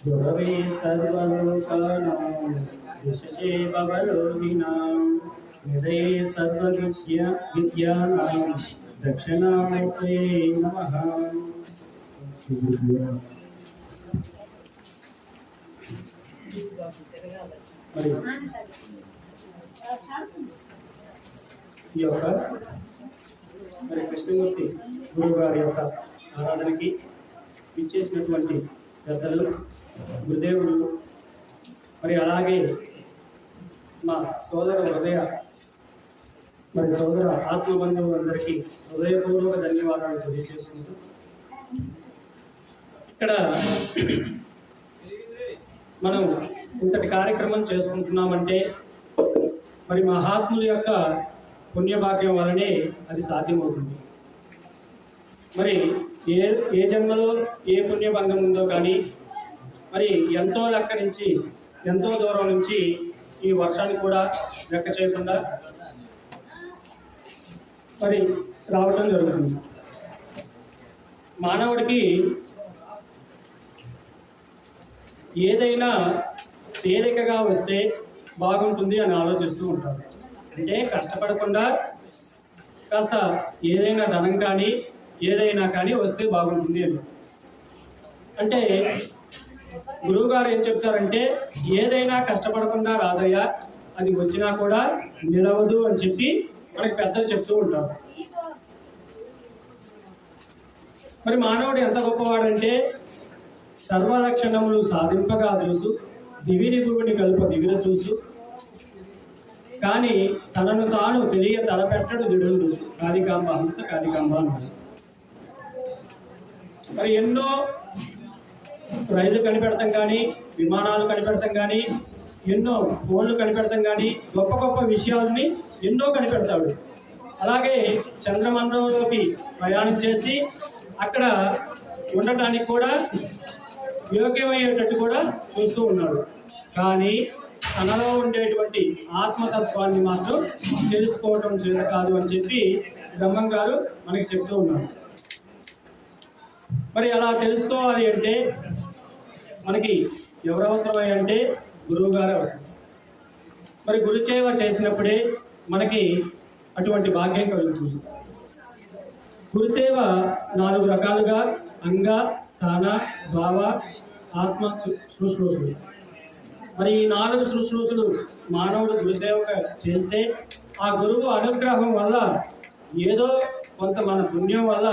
गुरवे सर्वलोकानां विशजे भवरोगिणां हृदये सर्वविद्यानां दक्षिणामूर्ते नमः। ఈ యొక్క మరి కృష్ణమూర్తి గురువు గారి యొక్క ఆరాధనకి ఇచ్చేసినటువంటి పెద్దలు గురుదేవులు, మరి అలాగే మా సోదర ఆత్మబంధువులందరికీ హృదయపూర్వక ధన్యవాదాలు తెలియజేసుకుంటూ, ఇక్కడ మనం ఇంతటి కార్యక్రమం చేసుకుంటున్నామంటే మరి మహాత్ముల యొక్క పుణ్యభాగ్యం వలనే అది సాధ్యమవుతుంది. మరి ఏ జన్మలో ఏ పుణ్యభంగం ఉందో కానీ మరి ఎంతో లెక్క నుంచి ఎంతో దూరం నుంచి ఈ వర్షాన్ని కూడా లెక్క చేయకుండా మరి రావటం జరుగుతుంది. మానవుడికి ఏదైనా తేలికగా వస్తే బాగుంటుంది అని ఆలోచిస్తూ ఉంటారు. అంటే కష్టపడకుండా కాస్త ఏదైనా ధనం కానీ ఏదైనా కానీ వస్తే బాగుంటుంది అని. అంటే గురువుగారు ఏం చెప్తారంటే, ఏదైనా కష్టపడకుండా రాదయ్యా, అది వచ్చినా కూడా నిలవదు అని చెప్పి మనకి పెద్దలు చెప్తూ ఉంటారు. మరి మానవుడు ఎంత గొప్పవాడంటే, సర్వలక్షణములు సాధింపగా చూసు దివిని భూమిని కలుప దివిన చూసు కానీ తనను తాను తెలియ తలపెట్టడు దిడుడు కాళికాంబ హంస కాళికాంబ అన్నాడు. మరి ఎన్నో రైలు కనిపెడతాం కానీ, విమానాలు కనిపెడతాం కానీ, ఎన్నో ఫోన్లు కనిపెడతాం కానీ, గొప్ప గొప్ప విషయాలని ఎన్నో కనిపెడతాడు. అలాగే చంద్రమండలంలోకి ప్రయాణం చేసి అక్కడ ఉండటానికి కూడా యోగ్యమయ్యేటట్టు కూడా చూస్తూ ఉన్నాడు. కానీ తనలో ఉండేటువంటి ఆత్మతత్వాన్ని మాత్రం తెలుసుకోవటం చేత కాదు అని చెప్పి బ్రహ్మం గారు మనకి చెప్తూ ఉన్నారు. మరి అలా తెలుసుకోవాలి అంటే మనకి ఎవరు అవసరమై అంటే గురువు గారే అవసరం. మరి గురుసేవ చేసినప్పుడే మనకి అటువంటి భాగ్యం కలుగుతుంది. గురుసేవ 4 రకాలుగా అంగ, స్థాన, భావ, ఆత్మ శుశ్రూషులు. మరి ఈ 4 శుశ్రూషులు మానవుడు గురుసేవగా చేస్తే ఆ గురువు అనుగ్రహం వల్ల ఏదో కొంత మన పుణ్యం వల్ల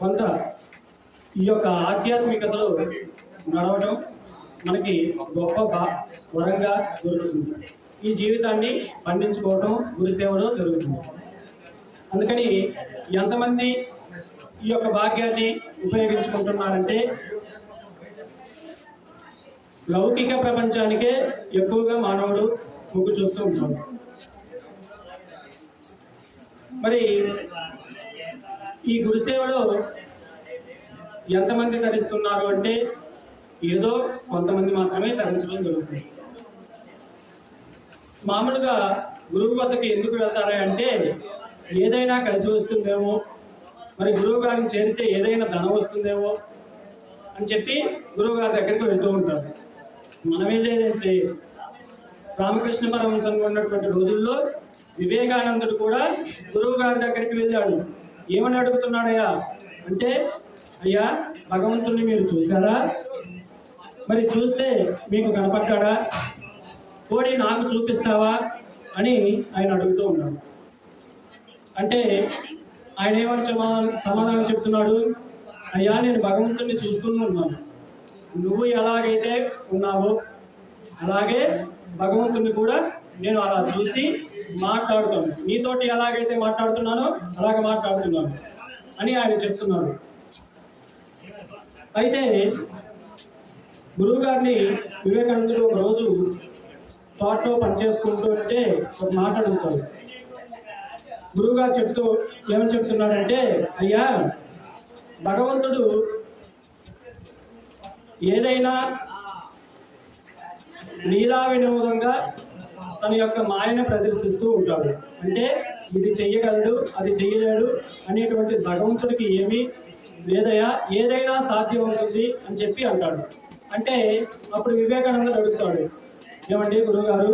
కొంత ఈ యొక్క ఆధ్యాత్మికతలో నడవడం మనకి గొప్ప వరంగా దొరుకుతుంది. ఈ జీవితాన్ని పండించుకోవటం గురుసేవలో జరుగుతుంది. అందుకని ఎంతమంది ఈ యొక్క భాగ్యాన్ని ఉపయోగించుకుంటున్నారంటే, లౌకిక ప్రపంచానికే ఎక్కువగా మానవుడు మొగ్గు చూపుతూ ఉంటాడు. మరి ఈ గురుసేవలో ఎంతమంది తరిస్తున్నారు అంటే ఏదో కొంతమంది మాత్రమే తరించడం జరుగుతుంది. మామూలుగా గురువు వద్దకు ఎందుకు వెళ్తారా అంటే, ఏదైనా కలిసి వస్తుందేమో, మరి గురువు గారిని చేరితే ఏదైనా ధనం వస్తుందేమో అని చెప్పి గురువు గారి దగ్గరికి వెళ్తూ ఉంటారు. మనం వెళ్ళేదంటే రామకృష్ణ పరమహంసంగా ఉన్నటువంటి రోజుల్లో వివేకానందుడు కూడా గురువు గారి దగ్గరికి వెళ్ళాడు. ఏమని అడుగుతున్నాడయ్యా అంటే, అయ్యా భగవంతుడిని మీరు చూసారా? మరి చూస్తే మీకు కనపడ్డాడా? పోనీ నాకు చూపిస్తావా అని ఆయన అడుగుతూ ఉన్నాడు. అంటే ఆయన ఏమని సమాధానం చెప్తున్నాడు, అయ్యా నేను భగవంతుడిని చూస్తూనే ఉన్నాను. నువ్వు ఎలాగైతే ఉన్నావో అలాగే భగవంతుడిని కూడా నేను అలా చూసి మాట్లాడుతాను. నీతోటి ఎలాగైతే మాట్లాడుతున్నానో అలాగే మాట్లాడుతున్నాను అని ఆయన చెప్తున్నాడు. అయితే గురువు గారిని వివేకానందుడు ఒక రోజు తోటలో పనిచేసుకుంటూ ఉంటే ఒక మాట అడుగుతాడు. గురువుగారు ఏమని చెప్తున్నాడంటే, అయ్యా భగవంతుడు ఏదైనా లీలా వినోదంగా తన యొక్క మాయను ప్రదర్శిస్తూ ఉంటాడు. అంటే ఇది చెయ్యగలడు, అది చెయ్యలేడు అనేటువంటి భగవంతుడికి ఏమీ లేదయ్యా, ఏదైనా సాధ్యమవుతుంది అని చెప్పి అంటాడు. అంటే అప్పుడు వివేకానందుడు అడుగుతాడు, ఏమండి గురువుగారు,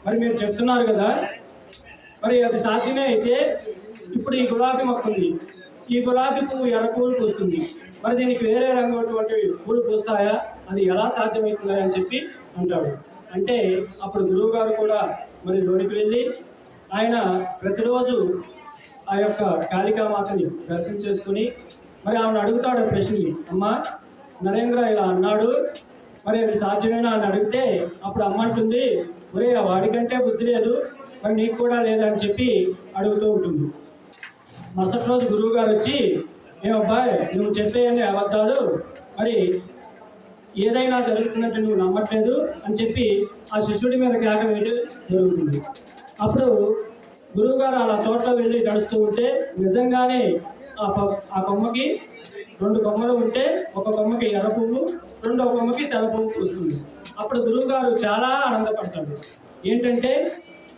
మరి మీరు చెప్తున్నారు కదా, మరి అది సాధ్యమే అయితే ఇప్పుడు ఈ గులాబీ మొక్క ఉంది, ఈ గులాబీ పువ్వు ఎర్ర పువ్వులు పూస్తుంది, మరి దీనికి వేరే రంగు అటువంటి పూలు పూస్తాయా, అది ఎలా సాధ్యమవుతుందా అని చెప్పి అంటాడు. అంటే అప్పుడు గురువు గారు కూడా మరి లోనికి వెళ్ళి ఆయన ప్రతిరోజు ఆ యొక్క కాళికామాతని దర్శనం చేసుకుని మరి ఆమెను అడుగుతాడు ప్రశ్నని, అమ్మా నరేంద్ర ఇలా అన్నాడు, మరి అది సాధ్యమేనా అని అడిగితే అప్పుడు అమ్మ అంటుంది, ఒరే వాడికంటే బుద్ధి లేదు, మరి నీకు కూడా లేదని చెప్పి అడుగుతూ ఉంటుంది. మరుసటి రోజు గురువు గారు వచ్చి, ఏమబ్బాయి నువ్వు చెప్పేయని అబద్ధాలు, మరి ఏదైనా జరుగుతున్నట్టు నువ్వు నమ్మట్లేదు అని చెప్పి ఆ శిష్యుడి మీద కేక వేయడం జరుగుతుంది. అప్పుడు గురువుగారు అలా తోటలో వెళ్ళి నడుస్తూ ఉంటే నిజంగానే ఆ కొమ్మకి 2 కొమ్మలు ఉంటే ఒక కొమ్మకి ఎర్ర పువ్వు, రెండో కొమ్మకి తెల్ల పువ్వు పూస్తుంది. అప్పుడు గురువుగారు చాలా ఆనందపడతాడు. ఏంటంటే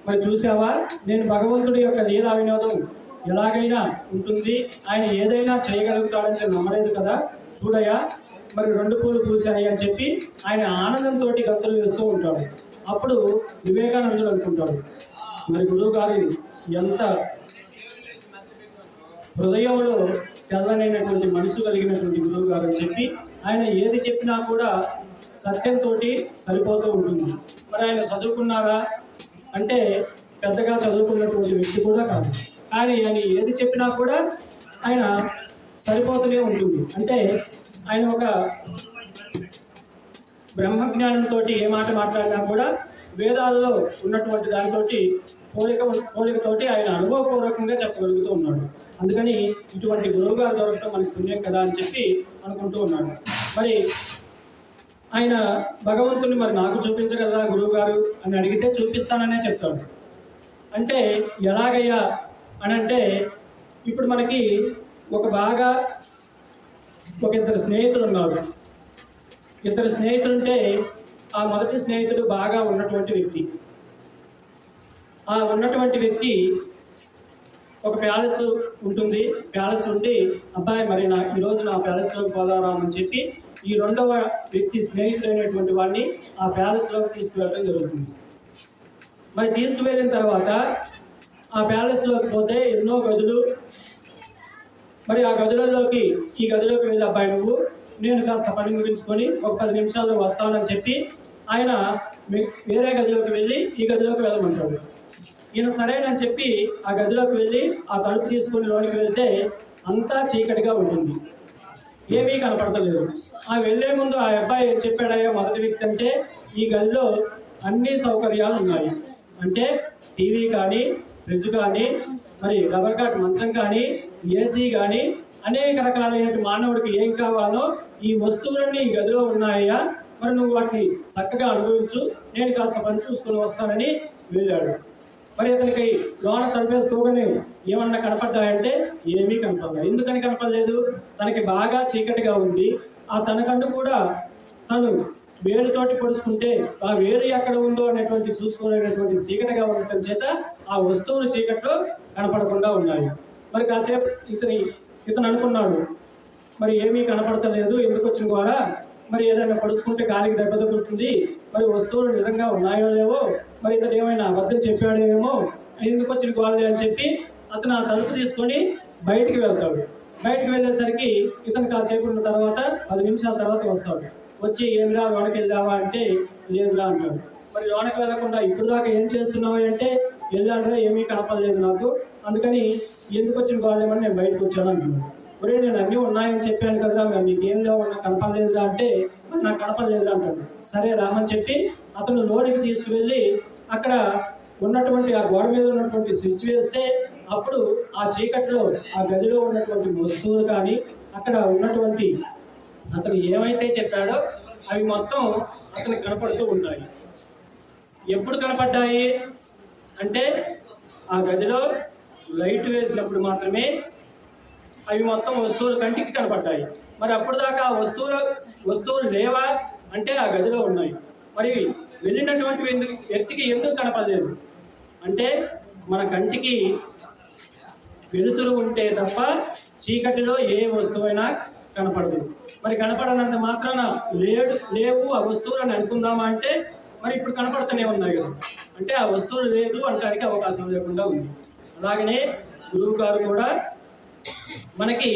మరి చూసావా, నేను భగవంతుడి యొక్క లీలా వినోదం ఎలాగైనా ఉంటుంది, ఆయన ఏదైనా చేయగలుగుతాడంటే నమ్మలేదు కదా, చూడయా మరి 2 పూలు పూసాయి అని చెప్పి ఆయన ఆనందంతో గంతులు వేస్తూ ఉంటాడు. అప్పుడు వివేకానందుడు అనుకుంటాడు, మరి గురువు గారు ఎంత హృదయంలో తెల్లనైనటువంటి మనసు కలిగినటువంటి గురువు గారు అని చెప్పి ఆయన ఏది చెప్పినా కూడా సత్యంతో సరిపోతూ ఉంటుంది. మరి ఆయన చదువుకున్నారా అంటే పెద్దగా చదువుకున్నటువంటి వ్యక్తి కూడా కాదు, కానీ ఆయన ఏది చెప్పినా కూడా ఆయన సరిపోతూనే ఉంటుంది. అంటే ఆయన ఒక బ్రహ్మజ్ఞానంతో ఏ మాట మాట్లాడినా కూడా వేదాల్లో ఉన్నటువంటి దానితోటి పోలికతోటి ఆయన అనుభవపూర్వకంగా చెప్పగలుగుతూ ఉన్నాడు. అందుకని ఇటువంటి గురువు గారు దొరకడం మనకి పుణ్యం కదా అని చెప్పి అనుకుంటూ ఉన్నాడు. మరి ఆయన భగవంతుని మరి నాకు చూపించగలరా గురువు గారు అని అడిగితే చూపిస్తాననే చెప్తాడు. అంటే ఎలాగయ్యా అని అంటే ఇప్పుడు మనకి ఒక ఇద్దరు స్నేహితులు ఉన్నారు. ఇద్దరు స్నేహితులుంటే ఆ మొదటి స్నేహితుడు బాగా ఉన్నటువంటి వ్యక్తి. ఆ ఉన్నటువంటి వ్యక్తి ఒక ప్యాలెస్ ఉంటుంది. ప్యాలెస్ ఉండి అబ్బాయి మరి ఈరోజు నా ప్యాలెస్లోకి పోదారామని చెప్పి ఈ రెండవ వ్యక్తి స్నేహితుడైనటువంటి వాడిని ఆ ప్యాలెస్లోకి తీసుకువెళ్ళడం జరుగుతుంది. మరి తీసుకువెళ్ళిన తర్వాత ఆ ప్యాలెస్లోకి పోతే ఎన్నో గదులు, మరి ఆ గదులలోకి ఈ గదిలోకి వెళ్ళి అబ్బాయి నువ్వు నేను కాస్త పని ముగించుకొని ఒక 10 నిమిషాల్లో వస్తానని చెప్పి ఆయన వేరే గదిలోకి వెళ్ళి ఈ గదిలోకి వెళ్ళమంటాడు. ఈయన సరేనని చెప్పి ఆ గదిలోకి వెళ్ళి ఆ తలుపు తీసుకుని లోనికి వెళ్తే అంతా చీకటిగా ఉంటుంది, ఏమీ కనపడతలేదు. ఆ వెళ్లే ముందు ఆ అబ్బాయి ఏం చెప్పాడయ్యా మొదటి వ్యక్తి అంటే, ఈ గదిలో అన్ని సౌకర్యాలు ఉన్నాయి, అంటే టీవీ కానీ, ఫ్రిడ్జ్ కానీ, మరి డబల్ కాట్ మంచం కానీ, ఏసీ కానీ, అనేక రకాలైన మానవుడికి ఏం కావాలో ఈ వస్తువులన్నీ ఈ గదిలో ఉన్నాయ్యా, మరి నువ్వు వాటిని చక్కగా అనుభవించు, నేను కాస్త పని చూసుకొని వస్తానని వెళ్ళాడు. మరి అతనికి లోన తలుపేసుకోగానే ఏమన్నా కనపడ్డాయంటే ఏమీ కనపడలేదు. ఎందుకని కనపడలేదు? తనకి బాగా చీకటిగా ఉంది. ఆ తనకంటూ కూడా తను వేరుతోటి పొడుచుకుంటే ఆ వేరు ఎక్కడ ఉందో అనేటువంటి చూసుకోలేనటువంటి చీకటిగా ఉండటం చేత ఆ వస్తువులు చీకట్లో కనపడకుండా ఉన్నాయి. మరి కాసేపు ఇతను అనుకున్నాడు, మరి ఏమీ కనపడతలేదు, ఎందుకు వచ్చిన ద్వారా మరి ఏదైనా పడుచుకుంటే గాలికి దెబ్బ తగులుతుంది, మరి వస్తువులు నిజంగా ఉన్నాయో లేవో, మరి ఇతను ఏమైనా అబద్ధం చెప్పాడేమో, ఎందుకు వచ్చిన గోళే అని చెప్పి అతను ఆ తలుపు తీసుకొని బయటికి వెళ్తాడు. బయటికి వెళ్ళేసరికి ఇతను కాసేపు ఉన్న తర్వాత 10 నిమిషాల తర్వాత వస్తాడు. వచ్చి ఏమిరా లోనకి వెళ్ళావా అంటే లేదురా అంటాడు. మరి లోనకి వెళ్ళకుండా ఇప్పుడు దాకా ఏం చేస్తున్నావు అంటే వెళ్ళాడురా, ఏమీ కనపడలేదు నాకు, అందుకని ఎందుకు వచ్చిన గోళేమని నేను బయటకు వచ్చాను అంటున్నాడు. ఒరే నేను అన్నీ ఉన్నాయని చెప్పాను కదరా, మరి నీకేం లేవన్నా కనపడలేదురా అంటే నాకు కనపడలేదురా అంటాడు. సరే రామని చెప్పి అతను లోనికి తీసుకువెళ్ళి అక్కడ ఉన్నటువంటి ఆ గోడ మీద ఉన్నటువంటి స్విచ్ వేస్తే అప్పుడు ఆ చీకట్లో ఆ గదిలో ఉన్నటువంటి వస్తువులు కానీ అక్కడ ఉన్నటువంటి అతను ఏమైతే చెప్పాడో అవి మొత్తం అతనికి కనపడుతూ ఉంటాయి. ఎప్పుడు కనపడ్డాయి అంటే ఆ గదిలో లైట్ వేసినప్పుడు మాత్రమే అవి మొత్తం వస్తువులు కంటికి కనపడ్డాయి. మరి అప్పుడు దాకా ఆ వస్తువులు లేవా అంటే ఆ గదిలో ఉన్నాయి. మరి వెళ్ళినటువంటి వ్యక్తికి ఎందుకు కనపడలేదు అంటే మన కంటికి వెలుతురు ఉంటే తప్ప చీకటిలో ఏ వస్తువైనా కనపడదు. మరి కనపడనంత మాత్రాన లేవు ఆ వస్తువులని అనుకుందామా అంటే మరి ఇప్పుడు కనపడుతూనే ఉన్నాయి కదా, అంటే ఆ వస్తువులు లేదు అనడానికి అవకాశం లేకుండా ఉంది. అలాగనే గురువు గారు కూడా మనకి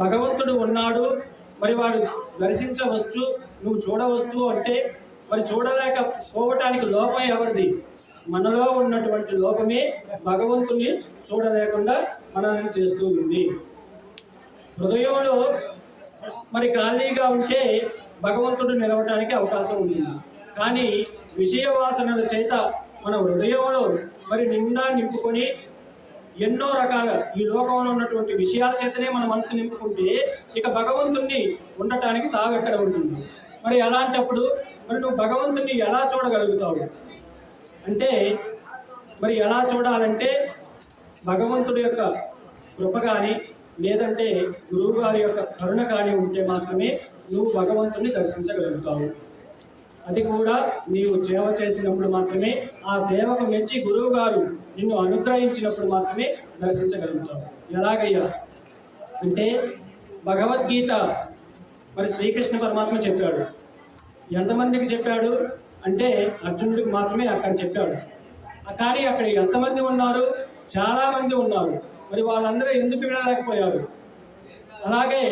భగవంతుడు ఉన్నాడు, మరి వాడు దర్శించవచ్చు, నువ్వు చూడవచ్చు అంటే మరి చూడలేకపోవటానికి లోపం ఎవరిది? మనలో ఉన్నటువంటి లోపమే భగవంతుని చూడలేకుండా మనల్ని చేస్తూ ఉంది. హృదయంలో మరి ఖాళీగా ఉంటే భగవంతుడు నిలవటానికి అవకాశం ఉంటుంది. కానీ విషయ వాసనల చేత మన హృదయంలో మరి నిండా నింపుకొని ఎన్నో రకాల ఈ లోకంలో ఉన్నటువంటి విషయాల చేతనే మన మనసు నింపుకుంటే ఇక భగవంతుణ్ణి ఉండటానికి తావెక్కడ ఉంటుంది? మరి అలాంటప్పుడు మరి నువ్వు భగవంతుణ్ణి ఎలా చూడగలుగుతావు అంటే, మరి ఎలా చూడాలంటే భగవంతుడి యొక్క కృప కానీ లేదంటే గురువు గారి యొక్క కరుణ కానీ ఉంటే మాత్రమే నువ్వు భగవంతుని దర్శించగలుగుతావు. అది కూడా నీవు సేవ చేసినప్పుడు మాత్రమే, ఆ సేవకు మెచ్చి గురువు గారు నిన్ను అనుగ్రహించినప్పుడు మాత్రమే దర్శించగలుగుతావు. ఎలాగయ్యా అంటే భగవద్గీత మరి శ్రీకృష్ణ పరమాత్మ చెప్పాడు. ఎంతమందికి చెప్పాడు అంటే అర్జునుడికి మాత్రమే అక్కడ చెప్పాడు. కానీ అక్కడ ఎంతమంది ఉన్నారు? చాలామంది ఉన్నారు. మరి వాళ్ళందరూ ఎందుకు వినలేకపోయారు? అలాగే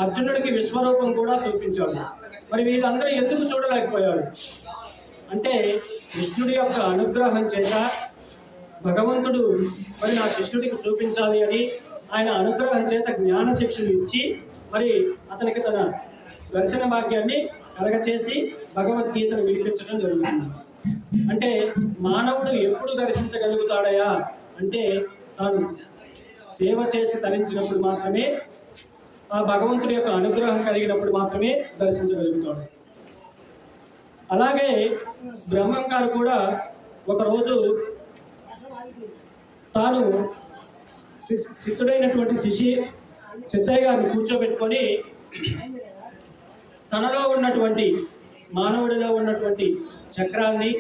అర్జునుడికి విశ్వరూపం కూడా చూపించాడు. మరి వీళ్ళందరూ ఎందుకు చూడలేకపోయారు అంటే కృష్ణుడి యొక్క అనుగ్రహం చేత భగవంతుడు మరి నా శిష్యుడికి చూపించాలి అని ఆయన అనుగ్రహం చేత జ్ఞాన శిక్షను ఇచ్చి మరి అతనికి తన దర్శన భాగ్యాన్ని కలగచేసి భగవద్గీతను వినిపించడం జరుగుతుంది. అంటే మానవుడు ఎప్పుడు దర్శించగలుగుతాడయా అంటే తాను సేవ చేసి తరించినప్పుడు మాత్రమే, ఆ భగవంతుడి యొక్క అనుగ్రహం కలిగినప్పుడు మాత్రమే దర్శించగలుగుతాడు. అలాగే బ్రహ్మం గారు కూడా ఒకరోజు తాను సిద్ధుడైనటువంటి సిద్ధయ్య గారిని కూర్చోబెట్టుకొని తనలో ఉన్నటువంటి మానవుడిలో ఉన్నటువంటి చక్రాన్ని,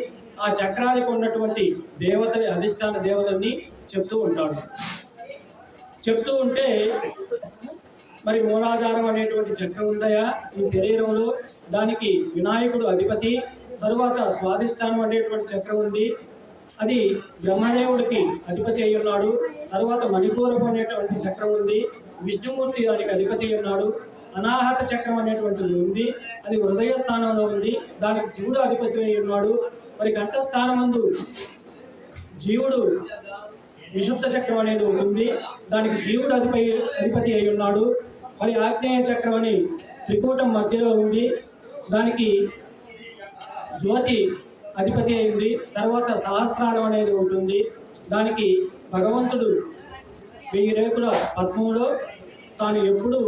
ఆ చక్రానికి ఉన్నటువంటి దేవతని, అధిష్టాన దేవతల్ని చెప్తూ ఉంటాడు. చెప్తూ ఉంటే మరి మూలాధారం అనేటువంటి చక్రం ఉందయా ఈ శరీరంలో, దానికి వినాయకుడు అధిపతి. తరువాత స్వాధిష్టానం అనేటువంటి చక్రం ఉంది, అది బ్రహ్మదేవుడికి అధిపతి అయి ఉన్నాడు. తరువాత మణిపూరపు అనేటువంటి చక్రం ఉంది, విష్ణుమూర్తి దానికి అధిపతి అయి ఉన్నాడు. అనాహత చక్రం అనేటువంటిది ఉంది, అది హృదయ స్థానంలో ఉంది, దానికి శివుడు అధిపతి అయి ఉన్నాడు. మరి కంఠస్థానమందు జీవుడు విశుద్ధ చక్రం అనేది ఉంది, దానికి జీవుడు అధిపతి అయి ఉన్నాడు. మరి ఆగ్నేయ చక్రం అని త్రికూటం మధ్యలో ఉంది, దానికి జ్యోతి అధిపతి అయింది. తర్వాత సహస్రారం అనేది ఉంటుంది, దానికి భగవంతుడు 1000 రేకుల పద్మంలో తాను ఎప్పుడు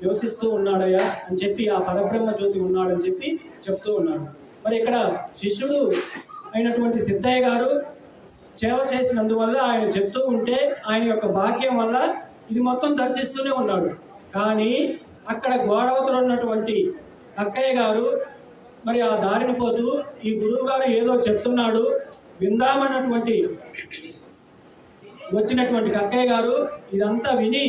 నివసిస్తూ ఉన్నాడయ్యా అని చెప్పి ఆ పరబ్రహ్మ జ్యోతి ఉన్నాడని చెప్పి చెప్తూ ఉన్నాడు. మరి ఇక్కడ శిష్యుడు అయినటువంటి సిద్ధయ్య గారు సేవ చేసినందువల్ల ఆయన చెప్తూ ఉంటే ఆయన యొక్క భాగ్యం వల్ల ఇది మొత్తం దర్శిస్తూనే ఉన్నాడు. కానీ అక్కడ గోడవతలు ఉన్నటువంటి అక్కయ్య గారు మరి ఆ దారిని పోతూ ఈ గురువు గారు ఏదో చెప్తున్నాడు విందామన్నటువంటి వచ్చినటువంటి అక్కయ్య గారు ఇదంతా విని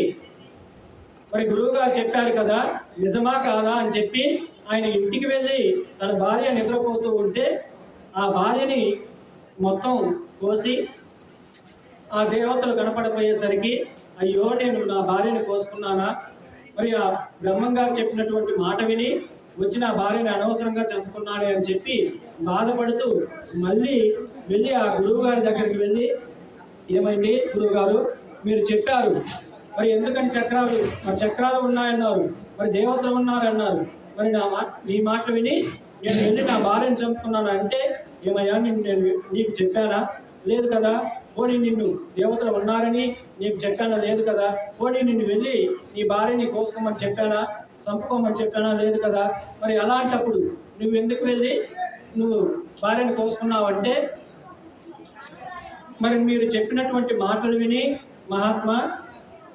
మరి గురువు గారు చెప్పారు కదా నిజమా కాదా అని చెప్పి ఆయన ఇంటికి వెళ్ళి తన భార్య నిద్రపోతూ ఉంటే ఆ భార్యని మొత్తం కోసి ఆ దేవతలు కనపడపోయేసరికి అయ్యో నేను నా భార్యని కోసుకున్నానా, మరి ఆ బ్రహ్మం గారు చెప్పినటువంటి మాట విని వచ్చి నా భార్యని అనవసరంగా చంపుకున్నాడే అని చెప్పి బాధపడుతూ మళ్ళీ వెళ్ళి ఆ గురువు గారి దగ్గరికి వెళ్ళి ఏమైంది గురువు గారు మీరు చెప్పారు మరి ఎందుకని చక్రాలు ఉన్నాయన్నారు, మరి దేవతలు ఉన్నారన్నారు, మరి నీ మాటలు విని నేను వెళ్ళి నా భార్యను చంపుకున్నాను అంటే ఏమయ్యా నేను నీకు చెప్పానా? లేదు కదా. పోనీ నిన్ను దేవతలు ఉన్నారని నీకు చెప్పానా? లేదు కదా. పోనీ నిన్ను వెళ్ళి నీ భార్యని కోసుకోమని చెప్పానా, చంపుకోమని చెప్పానా? లేదు కదా. మరి అలాంటప్పుడు నువ్వు ఎందుకు వెళ్ళి నువ్వు భార్యని కోసుకున్నావంటే మరి మీరు చెప్పినటువంటి మాటలు విని మహాత్మా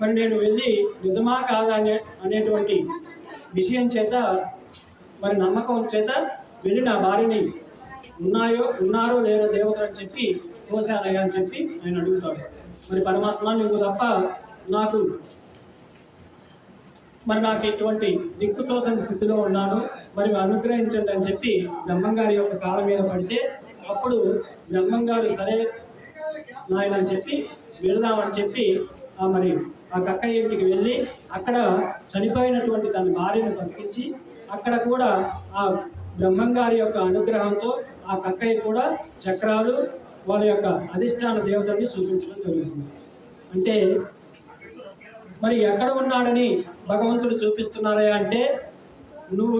మరి నేను వెళ్ళి నిజమా కాదా అనేటువంటి విషయం చేత మరి నమ్మకం చేత వెళ్ళి నా భార్యని ఉన్నారో లేరో దేవతలు అని చెప్పి కోశానయ్యా అని చెప్పి ఆయన అడుగుతాడు. మరి పరమాత్మ నువ్వు తప్ప నాకు మరి నాకు ఇటువంటి దిక్కుతోచని స్థితిలో ఉన్నాను, మరి అనుగ్రహించండి అని చెప్పి బ్రహ్మంగారి యొక్క కాళ్ళ మీద పడితే అప్పుడు బ్రహ్మంగారు సరే నాయన అని చెప్పి వెళదామని చెప్పి మరి ఆ కక్కయ్య ఇంటికి వెళ్ళి అక్కడ చనిపోయినటువంటి తన భార్యను బతికించి అక్కడ కూడా ఆ బ్రహ్మంగారి యొక్క అనుగ్రహంతో ఆ కక్కయ్య కూడా చక్రాలు వాళ్ళ యొక్క అధిష్టాన దేవతల్ని చూపించడం జరుగుతుంది. అంటే మరి ఎక్కడ ఉన్నాడని భగవంతుడు చూపిస్తున్నారా అంటే నువ్వు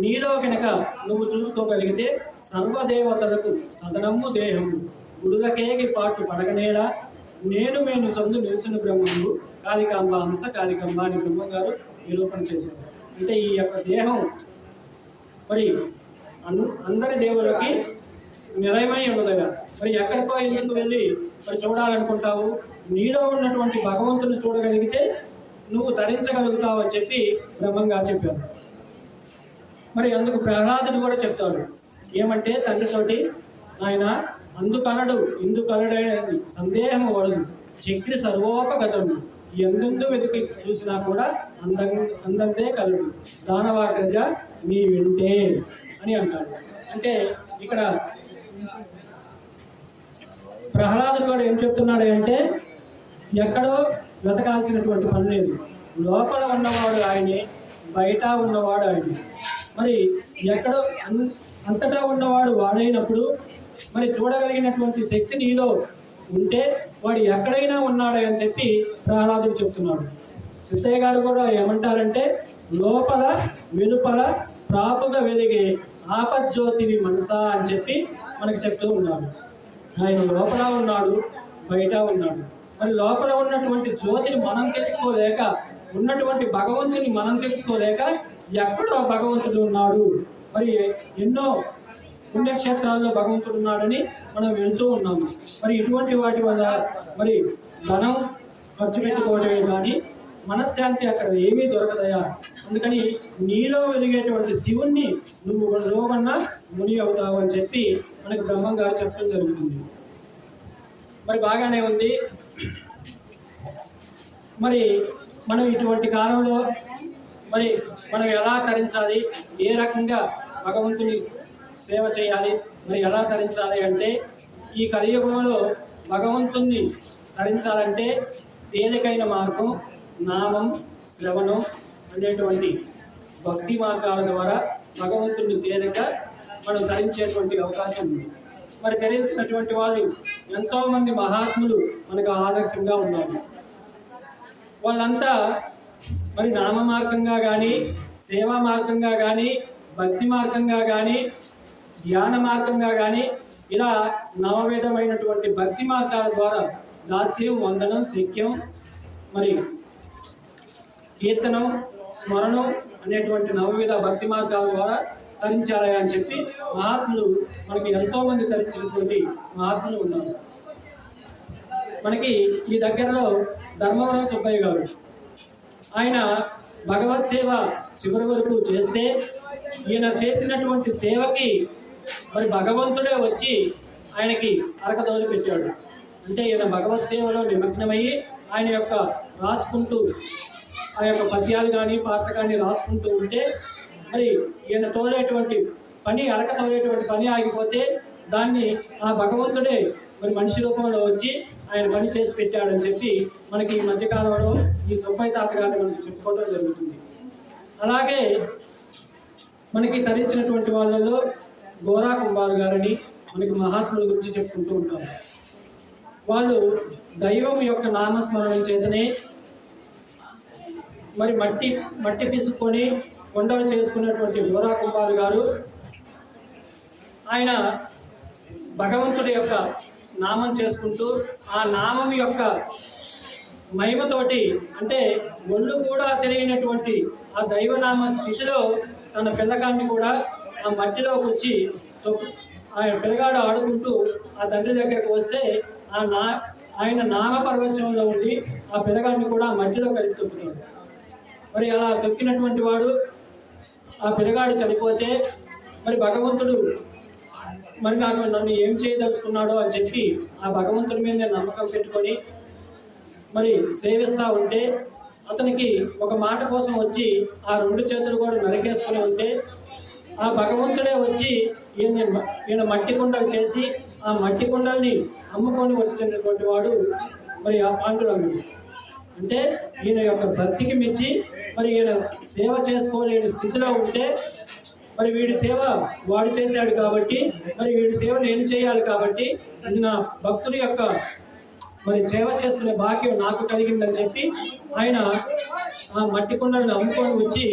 నీలో కనుక నువ్వు చూసుకోగలిగితే సర్వదేవతలకు సదనమ్ము దేహము గుడులకేగి పాటు పడగనేలా నేను చందు నిలుసును బ్రహ్మము కాళికాంబ అంశ కాళికాంబ అని బ్రహ్మం గారు నిరూపణ చేశారు. అంటే ఈ యొక్క దేహం మరి అందరి దేవులకి నిలయమై ఉన్నదగా మరి ఎక్కడికో ఎందుకు వెళ్ళి మరి చూడాలనుకుంటావు, నీలో ఉన్నటువంటి భగవంతుని చూడగలిగితే నువ్వు ధరించగలుగుతావు అని చెప్పి బ్రహ్మంగా చెప్పారు. మరి అందుకు ప్రహ్లాదుడు కూడా చెప్తాడు ఏమంటే తండ్రితోటి ఆయన అందుకలడు ఇందుకలడని సందేహము వడదు చక్రి సర్వోపగతుడు ఎందెందు వెతికి చూసినా కూడా అందంతే కలడు దానవాగ్రజ నీ వింటే అని అంటాడు. అంటే ఇక్కడ ప్రహ్లాదుడు కూడా ఏం చెప్తున్నాడు అంటే ఎక్కడో వెతకాల్సినటువంటి పని లేదు, లోపల ఉన్నవాడు ఆయనే, బయట ఉన్నవాడు ఆయనే. మరి ఎక్కడో అంతటా ఉన్నవాడు వాడైనప్పుడు మరి చూడగలిగినటువంటి శక్తి నీలో ఉంటే వాడు ఎక్కడైనా ఉన్నాడు అని చెప్పి ప్రహ్లాదుడు చెప్తున్నాడు. సిద్ధయ్య గారు కూడా ఏమంటారంటే లోపల వెలుపల ప్రాపుగా వెలిగే ఆపజ్యోతివి మనసా అని చెప్పి మనకు చెప్తూ ఉన్నాడు. ఆయన లోపల ఉన్నాడు, బయట ఉన్నాడు. మరి లోపల ఉన్నటువంటి జ్యోతిని మనం తెలుసుకోలేక, ఉన్నటువంటి భగవంతుని మనం తెలుసుకోలేక ఎక్కడో భగవంతుడు ఉన్నాడు, మరి ఎన్నో పుణ్యక్షేత్రాల్లో భగవంతుడు ఉన్నాడని మనం వెళ్తూ ఉన్నాము. మరి ఇటువంటి వాటి వల్ల మరి ధనం ఖర్చు పెట్టుకోవడమే కానీ మనశ్శాంతి అక్కడ ఏమీ దొరకదయా. అందుకని నీలో వెలిగేటువంటి శివుణ్ణి నువ్వు లోకన్నా ముని అవుతావు అని చెప్పి మనకు బ్రహ్మం గారు చెప్పడం జరుగుతుంది. మరి బాగానే ఉంది. మరి మనం ఇటువంటి కాలంలో మరి మనం ఎలా తరించాలి, ఏ రకంగా భగవంతుని సేవ చేయాలి, మరి ఎలా తరించాలి అంటే ఈ కలియుగంలో భగవంతుణ్ణి తరించాలంటే తేలికైన మార్గం నామం శ్రవణం అనేటువంటి భక్తి మార్గాల ద్వారా భగవంతుడిని తేలిక మనం ధరించేటువంటి అవకాశం ఉంది. మరి ధరించినటువంటి వాళ్ళు ఎంతోమంది మహాత్ములు మనకు ఆదర్శంగా ఉన్నారు. వాళ్ళంతా మరి నామ మార్గంగా కానీ, సేవా మార్గంగా కానీ, భక్తి మార్గంగా కానీ, ధ్యాన మార్గంగా కానీ ఇలా నవవిధమైనటువంటి భక్తి మార్గాల ద్వారా దాస్యం, వందనం, శక్యం, మరి కీర్తనం, స్మరణం అనేటువంటి నవవిధ భక్తి మార్గాల ద్వారా తరించాలి అని చెప్పి మహాత్ములు మనకి ఎంతోమంది తరించినటువంటి మహాత్ములు ఉన్నారు. మనకి ఈ దగ్గరలో ధర్మవరం సుబ్బయ్య గారు, ఆయన భగవత్ సేవ చివరి వరకు చేస్తే ఈయన చేసినటువంటి సేవకి మరి భగవంతుడే వచ్చి ఆయనకి అరకదోలి పెట్టాడు. అంటే ఈయన భగవత్ సేవలో నిమగ్నమయ్యి ఆయన యొక్క రాసుకుంటూ ఆ యొక్క పద్యాలు కానీ పాత్ర కానీ రాసుకుంటూ ఉంటే మరి ఈయన తోలేటువంటి పని, అరక తోలేటువంటి పని ఆగిపోతే దాన్ని ఆ భగవంతుడే మరి మనిషి రూపంలో వచ్చి ఆయన పని చేసి పెట్టాడని చెప్పి మనకి ఈ మధ్యకాలంలో ఈ సుబ్బయ్య తాత గారిని మనకి చెప్పుకోవడం జరుగుతుంది. అలాగే మనకి తరించినటువంటి వాళ్ళలో గోరా కుంభారు గారని మనకి మహాత్ముల గురించి చెప్పుకుంటూ ఉంటారు. వాళ్ళు దైవం యొక్క నామస్మరణం చేతనే మరి మట్టి పిసుకొని కొండలు చేసుకున్నటువంటి గోరా కుంభారు గారు ఆయన భగవంతుడి యొక్క నామం చేసుకుంటూ ఆ నామం యొక్క మహిమతోటి అంటే ఒళ్ళు కూడా తెలియనటువంటి ఆ దైవనామ స్థితిలో తన పిల్లగాన్ని కూడా ఆ మట్టిలోకి వచ్చి ఆయన పిల్లగాడు ఆడుకుంటూ ఆ తండ్రి దగ్గరకు వస్తే ఆయన నామ పరవశంలో ఉండి ఆ పిల్లగాడిని కూడా ఆ మట్టిలో కలిపి తొక్కుతాడు. మరి అలా తొక్కినటువంటి వాడు ఆ పిల్లగాడు చనిపోతే మరి భగవంతుడు మరి నన్ను ఏం చేయదలుచుకున్నాడో అని చెప్పి ఆ భగవంతుడి మీద నమ్మకం పెట్టుకొని మరి సేవిస్తూ ఉంటే అతనికి ఒక మాట కోసం వచ్చి ఆ 2 చేతులు కూడా నరికేసుకుని ఉంటే ఆ భగవంతుడే వచ్చి ఈయన మట్టి కుండలు చేసి ఆ మట్టి కుండల్ని అమ్ముకొని వచ్చినటువంటి వాడు మరి ఆ పాండురంగుడు. అంటే ఈయన యొక్క భక్తికి మెచ్చి మరి ఈయన సేవ చేసుకోలేని స్థితిలో ఉంటే మరి వీడి సేవ వాడు చేశాడు కాబట్టి మరి వీడి సేవ నేను చేయాలి కాబట్టి ఇది నా భక్తుడి యొక్క మరి సేవ చేసుకునే భాగ్యం నాకు కలిగిందని చెప్పి ఆయన ఆ మట్టి కుండలను అమ్ముకొని వచ్చి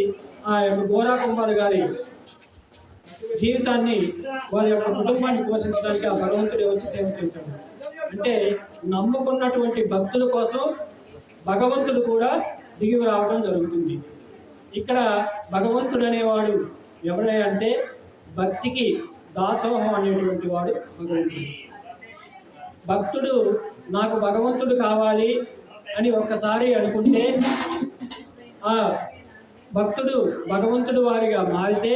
ఆ యొక్క గోరా కుంభాలు గారి జీవితాన్ని వారి యొక్క కుటుంబాన్ని పోషించడానికి ఆ భగవంతుడే వచ్చి సేవ చేశాడు. అంటే నమ్ముకున్నటువంటి భక్తుల కోసం భగవంతుడు కూడా దిగి రావడం జరుగుతుంది. ఇక్కడ భగవంతుడు అనేవాడు ఎవరే అంటే భక్తికి దాసోహం అనేటువంటి వాడు భగవంతుడు. భక్తుడు నాకు భగవంతుడు కావాలి అని ఒక్కసారి అనుకుంటే ఆ భక్తుడు భగవంతుడు వారిగా మారితే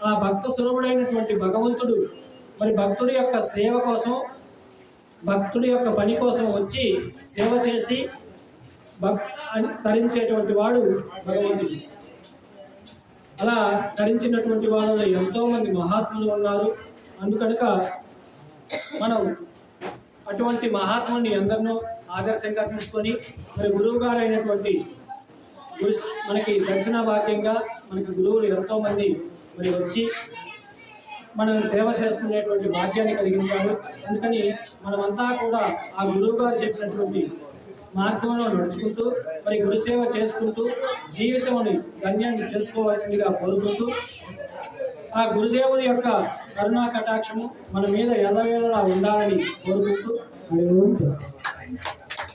ఆ భక్త సులభుడైనటువంటి భగవంతుడు మరి భక్తుడి యొక్క సేవ కోసం భక్తుడి యొక్క పని కోసం వచ్చి సేవ చేసి తరించేటువంటి వాడు భగవంతుడు. అలా తరించినటువంటి వాళ్ళలో ఎంతోమంది మహాత్ములు ఉన్నారు. అందుకనుక మనం అటువంటి మహాత్ముని ఎందరినో ఆదర్శంగా తీసుకొని మరి గురువు గారు అయినటువంటి మనకి దర్శన భాగ్యంగా మనకి గురువులు ఎంతోమంది మరి వచ్చి మనం సేవ చేసుకునేటువంటి భాగ్యాన్ని కలిగించారు. అందుకని మనమంతా కూడా ఆ గురువు గారు చెప్పినటువంటి మార్గంలో నడుచుకుంటూ మరి గురుసేవ చేసుకుంటూ జీవితాన్ని ధన్యాన్ని చేసుకోవాల్సిందిగా కోరుకుంటూ ఆ గురుదేవుని యొక్క కరుణా కటాక్షము మన మీద ఎల్లవేళలా ఉండాలని కోరుకుంటూ